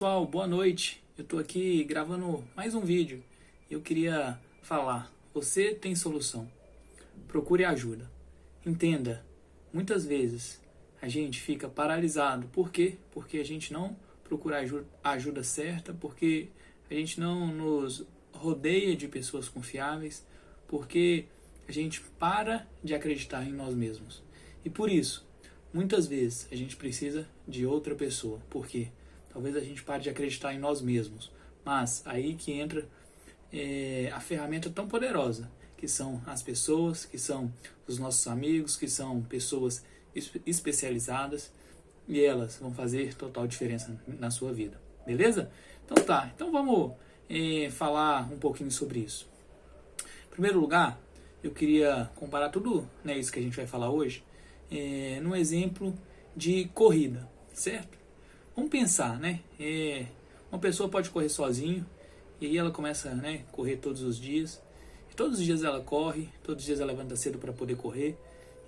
Pessoal, boa noite. Eu estou aqui gravando mais um vídeo. Eu queria falar, você tem solução. Procure ajuda. Entenda, muitas vezes a gente fica paralisado. Por quê? Porque a gente não procura a ajuda certa, porque a gente não nos rodeia de pessoas confiáveis, porque a gente para de acreditar em nós mesmos. E por isso, muitas vezes a gente precisa de outra pessoa. Por quê? Talvez a gente pare de acreditar em nós mesmos. Mas aí que entra a ferramenta tão poderosa, que são as pessoas, que são os nossos amigos, que são pessoas especializadas, e elas vão fazer total diferença na sua vida. Beleza? Então tá, então vamos falar um pouquinho sobre isso. Em primeiro lugar, eu queria comparar tudo, né, isso que a gente vai falar hoje, num exemplo de corrida, certo? Vamos pensar, né? Uma pessoa pode correr sozinho e aí ela começa, né, a correr todos os dias. E todos os dias ela corre, todos os dias ela levanta cedo para poder correr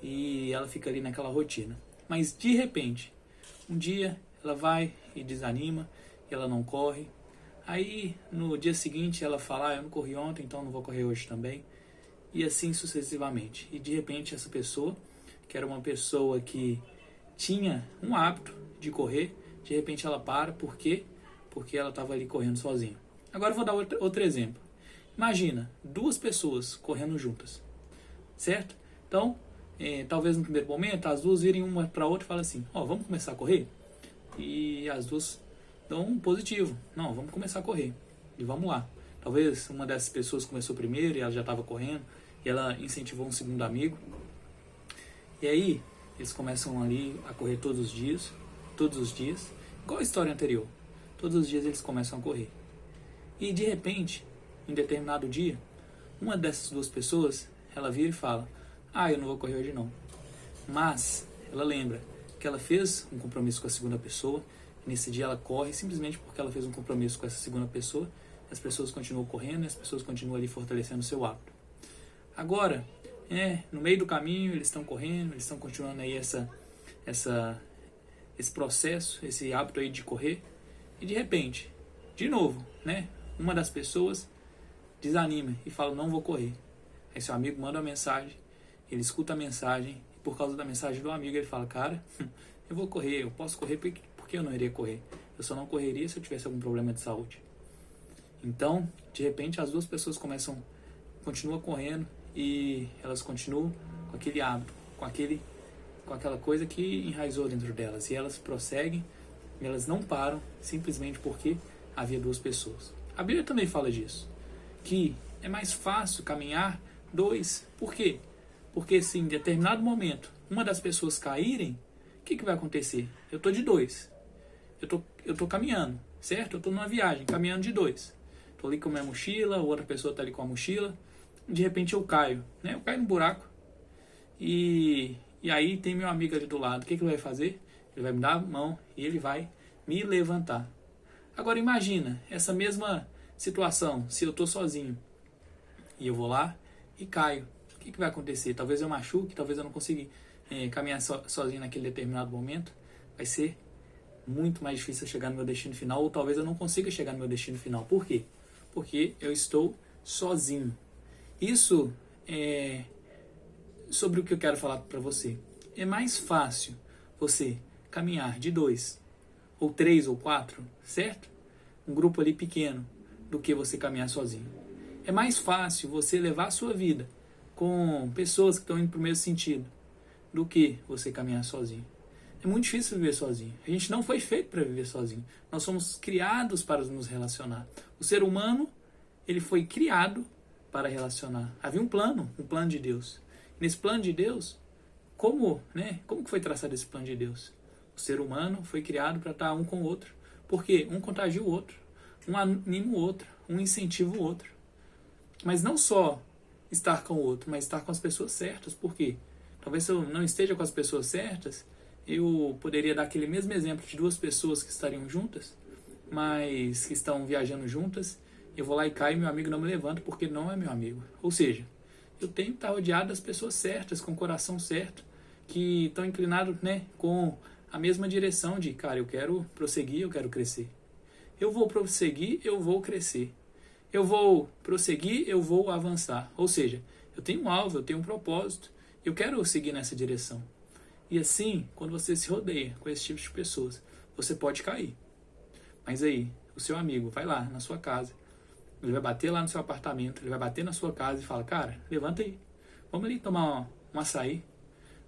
e ela fica ali naquela rotina. Mas de repente, um dia ela vai e desanima, e ela não corre. Aí no dia seguinte ela fala, eu não corri ontem, então não vou correr hoje também. E assim sucessivamente. E de repente essa pessoa, que era uma pessoa que tinha um hábito de correr, de repente ela para, por quê? Porque ela estava ali correndo sozinha. Agora eu vou dar outro exemplo. Imagina, duas pessoas correndo juntas, certo? Então, talvez no primeiro momento, as duas virem uma para a outra e falam assim, vamos começar a correr? E as duas dão um positivo. Não, vamos começar a correr. E vamos lá. Talvez uma dessas pessoas começou primeiro e ela já estava correndo, e ela incentivou um segundo amigo. E aí, eles começam ali a correr todos os dias, igual a história anterior. Todos os dias eles começam a correr. E de repente, em determinado dia, uma dessas duas pessoas, ela vira e fala, eu não vou correr hoje não. Mas ela lembra que ela fez um compromisso com a segunda pessoa, e nesse dia ela corre simplesmente porque ela fez um compromisso com essa segunda pessoa, as pessoas continuam correndo, e as pessoas continuam ali fortalecendo o seu hábito. Agora, no meio do caminho, eles estão correndo, eles estão continuando aí esse processo, esse hábito aí de correr, e de repente, de novo, né, uma das pessoas desanima e fala, não vou correr. Aí seu amigo manda uma mensagem, ele escuta a mensagem, e por causa da mensagem do amigo ele fala, cara, eu vou correr, eu posso correr, porque eu não iria correr? Eu só não correria se eu tivesse algum problema de saúde. Então, de repente, as duas pessoas continuam correndo, e elas continuam com aquele hábito, com aquela coisa que enraizou dentro delas, e elas prosseguem, e elas não param simplesmente porque havia duas pessoas. A Bíblia também fala disso, que é mais fácil caminhar dois. Por quê? Porque se em determinado momento uma das pessoas caírem, o que vai acontecer? Eu estou de dois, eu tô caminhando, certo? Eu estou numa viagem, caminhando de dois, estou ali com a minha mochila, outra pessoa está ali com a mochila, de repente eu caio, né? Eu caio no buraco, e aí tem meu amigo ali do lado. O que ele vai fazer? Ele vai me dar a mão e ele vai me levantar. Agora imagina essa mesma situação, se eu estou sozinho e eu vou lá e caio. O que vai acontecer? Talvez eu machuque, talvez eu não consiga caminhar sozinho naquele determinado momento. Vai ser muito mais difícil chegar no meu destino final, ou talvez eu não consiga chegar no meu destino final. Por quê? Porque eu estou sozinho. Isso é sobre o que eu quero falar para você. É mais fácil você caminhar de 2, ou 3, ou 4, certo? Um grupo ali pequeno, do que você caminhar sozinho. É mais fácil você levar a sua vida com pessoas que estão indo para o mesmo sentido, do que você caminhar sozinho. É muito difícil viver sozinho. A gente não foi feito para viver sozinho. Nós somos criados para nos relacionar. O ser humano, ele foi criado para relacionar. Havia um plano de Deus. Nesse plano de Deus, como que foi traçado esse plano de Deus? O ser humano foi criado para estar um com o outro. Porque um contagia o outro, um anima o outro, um incentiva o outro. Mas não só estar com o outro, mas estar com as pessoas certas. Por quê? Talvez se eu não esteja com as pessoas certas, eu poderia dar aquele mesmo exemplo de duas pessoas que estariam juntas, mas que estão viajando juntas. Eu vou lá e caio e meu amigo não me levanta porque não é meu amigo. Ou seja, eu tenho que estar rodeado das pessoas certas, com o coração certo, que estão inclinados, com a mesma direção de, cara, eu quero prosseguir, eu quero crescer. eu vou prosseguir, eu vou crescer. Eu vou prosseguir, eu vou avançar. Ou seja, eu tenho um alvo, eu tenho um propósito, eu quero seguir nessa direção. E assim, quando você se rodeia com esse tipo de pessoas, você pode cair. Mas aí, o seu amigo vai lá na sua casa, ele vai bater lá no seu apartamento, ele vai bater na sua casa e fala, cara, levanta aí, vamos ali tomar um açaí,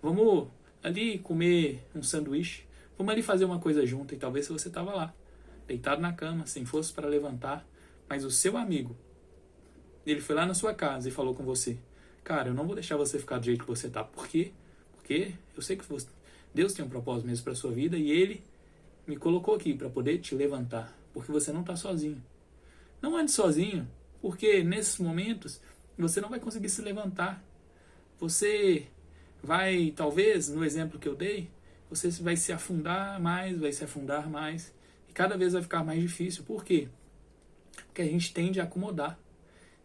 vamos ali comer um sanduíche, vamos ali fazer uma coisa junto. E talvez você estava lá, deitado na cama, sem força para levantar, mas o seu amigo, ele foi lá na sua casa e falou com você, cara, eu não vou deixar você ficar do jeito que você tá. Por quê? Porque eu sei que Deus tem um propósito mesmo para sua vida e Ele me colocou aqui para poder te levantar, porque você não está sozinho. Não ande sozinho, porque nesses momentos você não vai conseguir se levantar. Você vai, talvez, no exemplo que eu dei, você vai se afundar mais, vai se afundar mais, e cada vez vai ficar mais difícil. Por quê? Porque a gente tende a acomodar.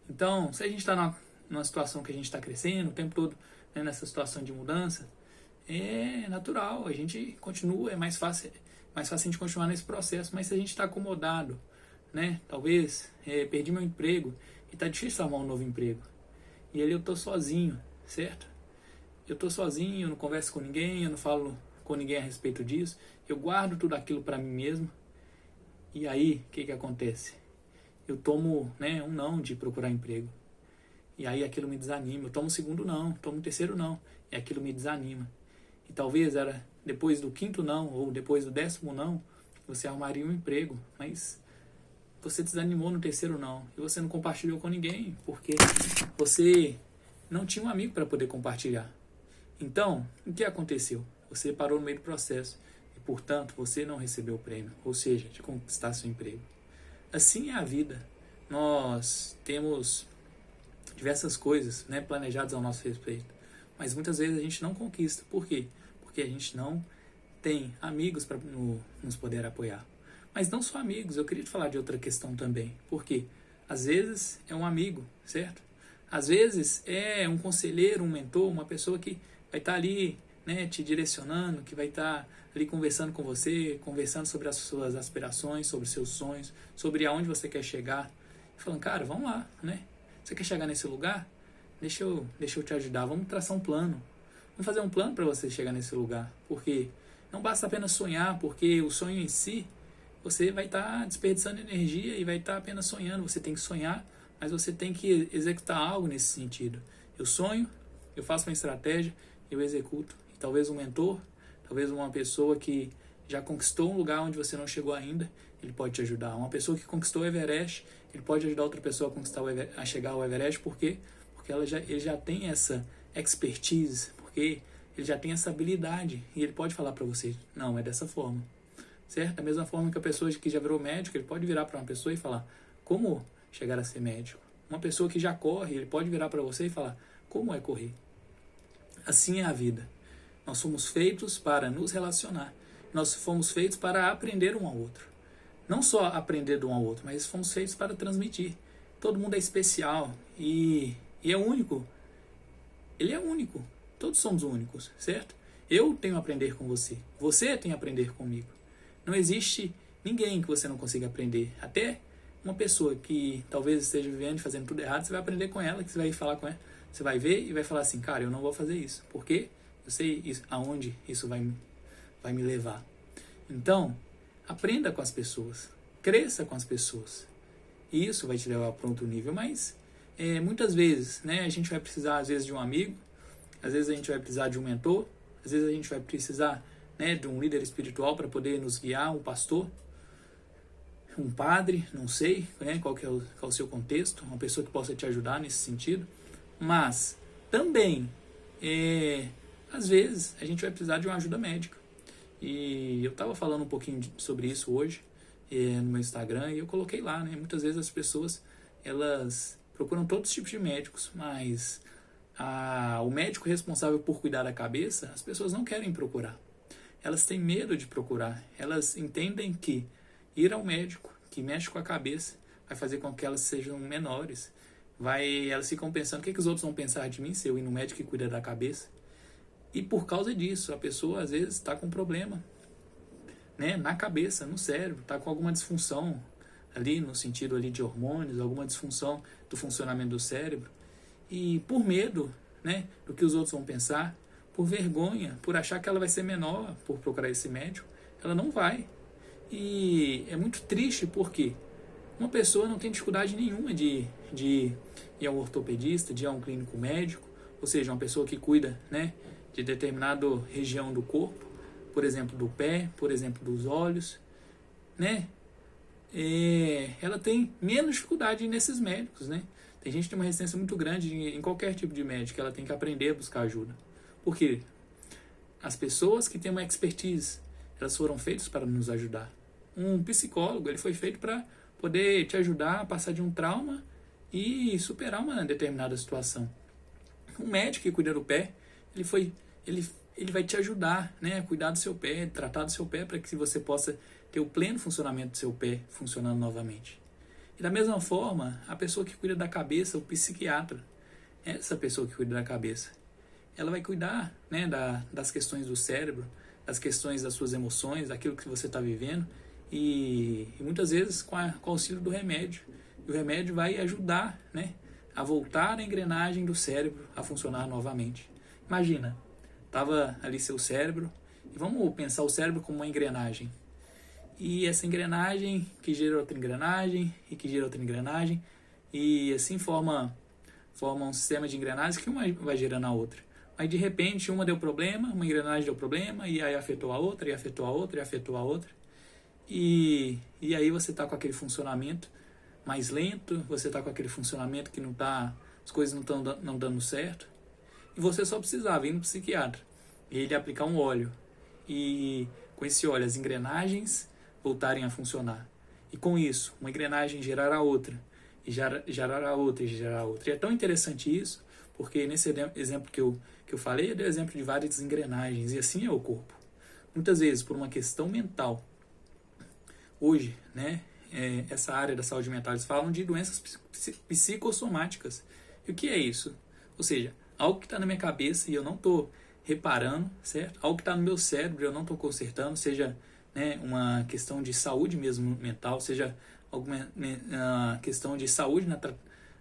Então, se a gente está numa situação que a gente está crescendo o tempo todo, né, nessa situação de mudança, é natural, a gente continua, é mais fácil a gente continuar nesse processo. Mas se a gente está acomodado, né, talvez perdi meu emprego e está difícil arrumar um novo emprego, e ali eu estou sozinho, certo? Eu estou sozinho, eu não converso com ninguém, eu não falo com ninguém a respeito disso, eu guardo tudo aquilo para mim mesmo, e aí o que acontece? Eu tomo, né, um não de procurar emprego. E aí aquilo me desanima. Eu tomo um segundo não, tomo um terceiro não. E aquilo me desanima. E talvez era depois do quinto não, ou depois do 10º não, você arrumaria um emprego. Mas você desanimou no terceiro não. E você não compartilhou com ninguém, porque você não tinha um amigo para poder compartilhar. Então, o que aconteceu? Você parou no meio do processo. E, portanto, você não recebeu o prêmio. Ou seja, de conquistar seu emprego. Assim é a vida. Nós temos diversas coisas, né, planejadas ao nosso respeito, mas muitas vezes a gente não conquista. Por quê? Porque a gente não tem amigos para nos poder apoiar. Mas não só amigos, eu queria te falar de outra questão também. Por quê? Às vezes é um amigo, certo? Às vezes é um conselheiro, um mentor, uma pessoa que vai estar ali, né, te direcionando, que vai estar ali conversando com você, conversando sobre as suas aspirações, sobre seus sonhos, sobre aonde você quer chegar. Falando, cara, vamos lá, né? Você quer chegar nesse lugar? Deixa eu te ajudar. Vamos traçar um plano. Vamos fazer um plano para você chegar nesse lugar. Porque não basta apenas sonhar, porque o sonho em si, você vai estar desperdiçando energia e vai estar apenas sonhando. Você tem que sonhar, mas você tem que executar algo nesse sentido. Eu sonho, eu faço uma estratégia, eu executo. E talvez um mentor, talvez uma pessoa que já conquistou um lugar onde você não chegou ainda, ele pode te ajudar. Uma pessoa que conquistou o Everest, ele pode ajudar outra pessoa a conquistar a chegar ao Everest. Por quê? Porque ele já tem essa expertise, porque ele já tem essa habilidade e ele pode falar para você, não, é dessa forma, certo? Da mesma forma que a pessoa que já virou médico, ele pode virar para uma pessoa e falar como chegar a ser médico. Uma pessoa que já corre, ele pode virar para você e falar como é correr. Assim é a vida. Nós somos feitos para nos relacionar. Nós fomos feitos para aprender um ao outro. Não só aprender de um ao outro, mas fomos feitos para transmitir. Todo mundo é especial e é único. Ele é único. Todos somos únicos, certo? Eu tenho a aprender com você. Você tem a aprender comigo. Não existe ninguém que você não consiga aprender. Até uma pessoa que talvez esteja vivendo e fazendo tudo errado, você vai aprender com ela, que você vai falar com ela. Você vai ver e vai falar assim, cara, eu não vou fazer isso. Porque eu sei aonde isso vai me levar. Então, aprenda com as pessoas. Cresça com as pessoas. E isso vai te levar para outro nível. Mas, muitas vezes, né, a gente vai precisar, às vezes, de um amigo. Às vezes, a gente vai precisar de um mentor. Às vezes, a gente vai precisar, né, de um líder espiritual para poder nos guiar, um pastor, um padre, não sei, né, qual é o seu contexto. Uma pessoa que possa te ajudar nesse sentido. Mas, também, às vezes, a gente vai precisar de uma ajuda médica. E eu estava falando um pouquinho sobre isso hoje no meu Instagram e eu coloquei lá, né? Muitas vezes as pessoas, elas procuram todos os tipos de médicos, mas o médico responsável por cuidar da cabeça, as pessoas não querem procurar. Elas têm medo de procurar. Elas entendem que ir ao médico, que mexe com a cabeça, vai fazer com que elas sejam menores. Elas ficam pensando, o que os outros vão pensar de mim se eu ir no médico que cuida da cabeça? E por causa disso, a pessoa às vezes está com um problema, né, na cabeça, no cérebro, está com alguma disfunção, ali no sentido ali de hormônios, alguma disfunção do funcionamento do cérebro, e por medo, né, do que os outros vão pensar, por vergonha, por achar que ela vai ser menor por procurar esse médico, ela não vai. E é muito triste porque uma pessoa não tem dificuldade nenhuma de ir ao ortopedista, de ir a um clínico médico, ou seja, uma pessoa que cuida, né, de determinada região do corpo, por exemplo, do pé, por exemplo, dos olhos, né? Ela tem menos dificuldade nesses médicos, né? Tem gente que tem uma resistência muito grande em qualquer tipo de médico, ela tem que aprender a buscar ajuda. Por quê? As pessoas que têm uma expertise, elas foram feitas para nos ajudar. Um psicólogo, ele foi feito para poder te ajudar a passar de um trauma e superar uma determinada situação. Um médico que cuida do pé, ele vai te ajudar, né, a cuidar do seu pé, tratar do seu pé para que você possa ter o pleno funcionamento do seu pé funcionando novamente. E da mesma forma, a pessoa que cuida da cabeça, o psiquiatra, essa pessoa que cuida da cabeça, ela vai cuidar, né, das questões do cérebro, das questões das suas emoções, daquilo que você está vivendo, e muitas vezes com o auxílio do remédio. E o remédio vai ajudar, né, a voltar a engrenagem do cérebro a funcionar novamente. Imagina, estava ali seu cérebro, e vamos pensar o cérebro como uma engrenagem. E essa engrenagem que gera outra engrenagem, e que gera outra engrenagem, e assim forma um sistema de engrenagens que uma vai gerando a outra. Aí de repente uma deu problema, uma engrenagem deu problema, e aí afetou a outra, e afetou a outra, e afetou a outra. E aí você está com aquele funcionamento mais lento, você está com aquele funcionamento que não tá, as coisas não estão não dando certo. E você só precisava ir no psiquiatra, e ele aplicar um óleo. E com esse óleo as engrenagens voltarem a funcionar. E com isso, uma engrenagem gerar a outra, e gerar a outra, e gerar a outra. E é tão interessante isso, porque nesse exemplo que eu falei, eu dei o exemplo de várias engrenagens, e assim é o corpo. Muitas vezes, por uma questão mental, hoje, né, essa área da saúde mental, eles falam de doenças psicossomáticas. E o que é isso? Ou seja, algo que está na minha cabeça e eu não estou reparando, certo? Algo que está no meu cérebro e eu não estou consertando, seja, né, uma questão de saúde mesmo mental, seja alguma questão de saúde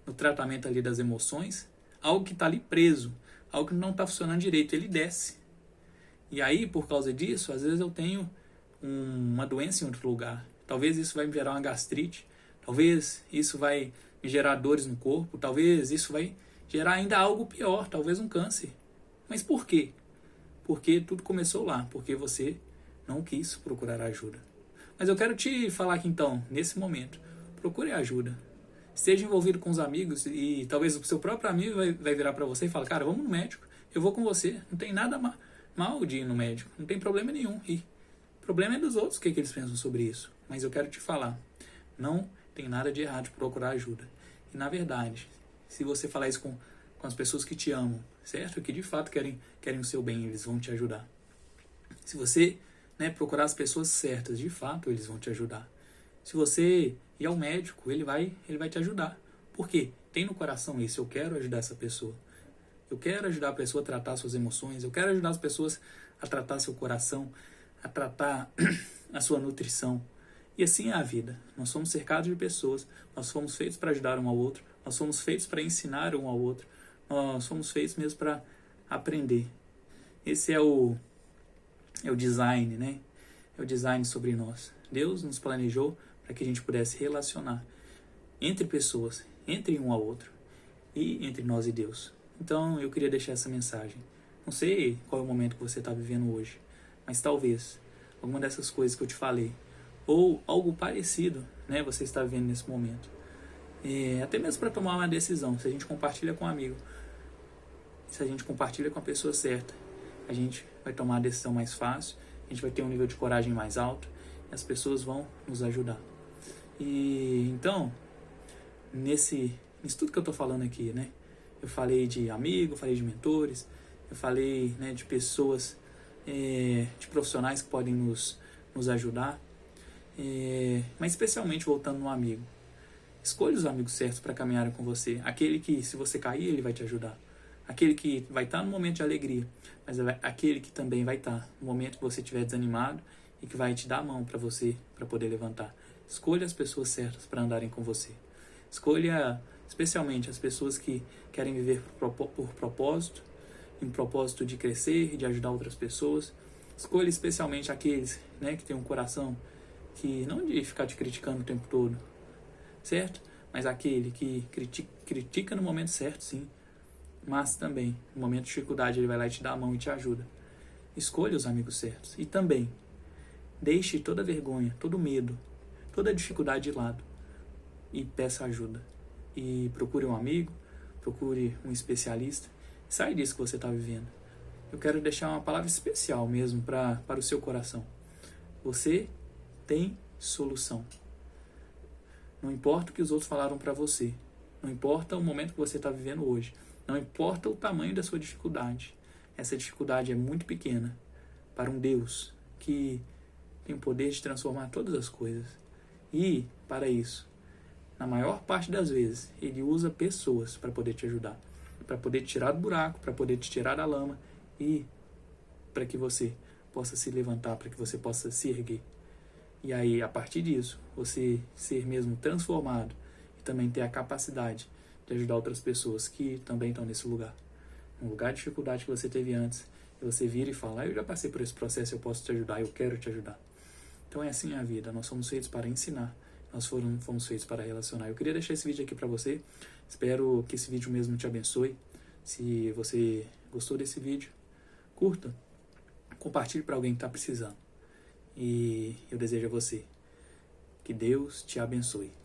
no tratamento ali das emoções, algo que está ali preso, algo que não está funcionando direito, ele desce. E aí, por causa disso, às vezes eu tenho uma doença em outro lugar. Talvez isso vai me gerar uma gastrite, talvez isso vai me gerar dores no corpo, talvez isso vai gerar ainda algo pior, talvez um câncer. Mas por quê? Porque tudo começou lá, porque você não quis procurar ajuda. Mas eu quero te falar aqui então, nesse momento, procure ajuda. Esteja envolvido com os amigos e talvez o seu próprio amigo vai virar para você e falar, cara, vamos no médico, eu vou com você. Não tem nada mal de ir no médico, não tem problema nenhum. E o problema é dos outros, o que eles pensam sobre isso. Mas eu quero te falar, não tem nada de errado de procurar ajuda. E na verdade, se você falar isso com as pessoas que te amam, certo? Que de fato querem o seu bem, eles vão te ajudar. Se você, né, procurar as pessoas certas, de fato eles vão te ajudar. Se você ir ao médico, ele vai te ajudar. Por quê? Tem no coração isso, eu quero ajudar essa pessoa. Eu quero ajudar a pessoa a tratar suas emoções, eu quero ajudar as pessoas a tratar seu coração, a tratar a sua nutrição. E assim é a vida. Nós somos cercados de pessoas, nós fomos feitos para ajudar um ao outro, nós somos feitos para ensinar um ao outro, nós somos feitos mesmo para aprender. Esse é o design, né? É o design sobre nós. Deus nos planejou para que a gente pudesse relacionar entre pessoas, entre um ao outro e entre nós e Deus. Então eu queria deixar essa mensagem. Não sei qual é o momento que você está vivendo hoje, mas talvez alguma dessas coisas que eu te falei, ou algo parecido, né, você está vivendo nesse momento. Até mesmo para tomar uma decisão, se a gente compartilha com um amigo, se a gente compartilha com a pessoa certa, a gente vai tomar a decisão mais fácil, a gente vai ter um nível de coragem mais alto, e as pessoas vão nos ajudar. E então, nisso tudo que eu estou falando aqui, né, eu falei de amigo, falei de mentores, eu falei, né, de pessoas, de profissionais que podem nos ajudar, mas especialmente voltando no amigo. Escolha os amigos certos para caminhar com você. Aquele que, se você cair, ele vai te ajudar. Aquele que vai estar no momento de alegria, mas aquele que também vai estar no momento que você estiver desanimado e que vai te dar a mão para você, para poder levantar. Escolha as pessoas certas para andarem com você. Escolha especialmente as pessoas que querem viver por propósito, em propósito de crescer, de ajudar outras pessoas. Escolha especialmente aqueles, né, que têm um coração que não de ficar te criticando o tempo todo, certo? Mas aquele que critica no momento certo, sim, mas também no momento de dificuldade ele vai lá e te dá a mão e te ajuda. Escolha os amigos certos. E também deixe toda vergonha, todo medo, toda dificuldade de lado e peça ajuda. E procure um amigo, procure um especialista. Sai disso que você está vivendo. Eu quero deixar uma palavra especial mesmo para o seu coração. Você tem solução. Não importa o que os outros falaram para você. Não importa o momento que você está vivendo hoje. Não importa o tamanho da sua dificuldade. Essa dificuldade é muito pequena para um Deus que tem o poder de transformar todas as coisas. E, para isso, na maior parte das vezes, Ele usa pessoas para poder te ajudar. Para poder te tirar do buraco, para poder te tirar da lama e para que você possa se levantar, para que você possa se erguer. E aí, a partir disso, você ser mesmo transformado e também ter a capacidade de ajudar outras pessoas que também estão nesse lugar. Um lugar de dificuldade que você teve antes, e você vira e fala, eu já passei por esse processo, eu posso te ajudar, eu quero te ajudar. Então é assim a vida, nós somos feitos para ensinar, nós fomos feitos para relacionar. Eu queria deixar esse vídeo aqui para você, espero que esse vídeo mesmo te abençoe. Se você gostou desse vídeo, curta, compartilhe para alguém que está precisando. E eu desejo a você que Deus te abençoe.